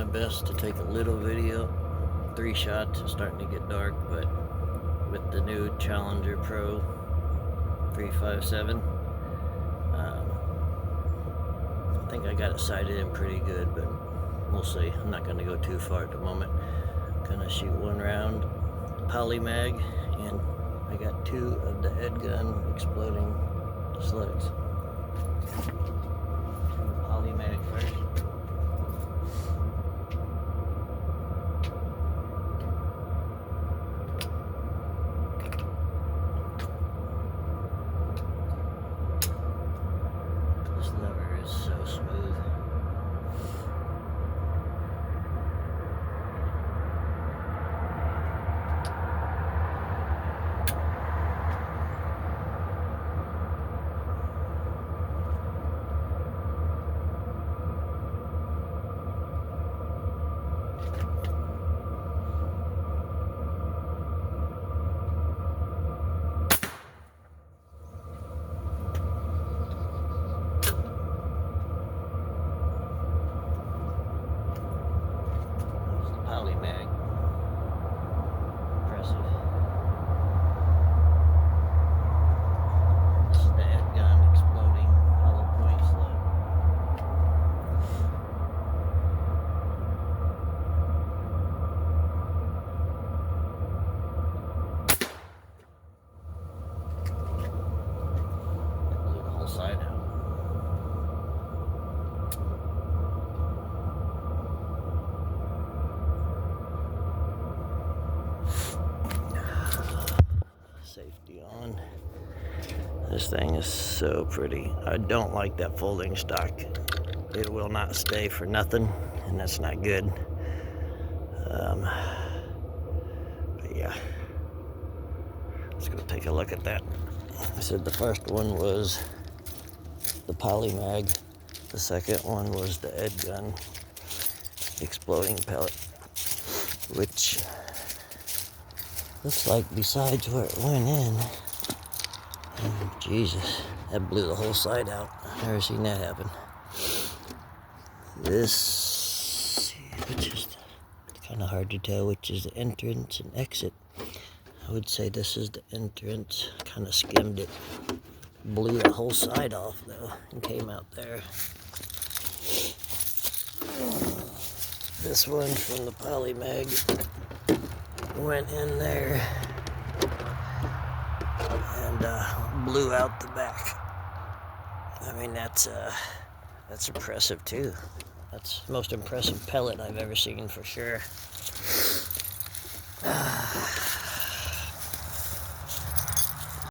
my best to take a little video. 3 shots, it's starting to get dark, but with the new Challenger Pro 357, I think I got it sighted in pretty good, but we'll see. I'm not going to go too far at the moment. I'm going to shoot 1 round pollymag, and I got 2 of the EDgun exploding slugs. Pollymag first. This lever is so smooth. Pollymag. Impressive. This is the EDgun exploding hollowpoint slug. That blew the whole side out. Safety on. This thing is so pretty. I don't like that folding stock. It will not stay for nothing, and that's not good. But yeah, let's go take a look at that. I said the first one was the polymag. The second one was the EDgun exploding pellet, which looks like besides where it went in, oh, Jesus, that blew the whole side out. I've never seen that happen. This, which is kind of hard to tell which is the entrance and exit. I would say this is the entrance. Kind of skimmed it. Blew the whole side off though and came out there. This one from the polymag went in there and blew out the back. I mean, that's impressive too. That's the most impressive pellet I've ever seen for sure.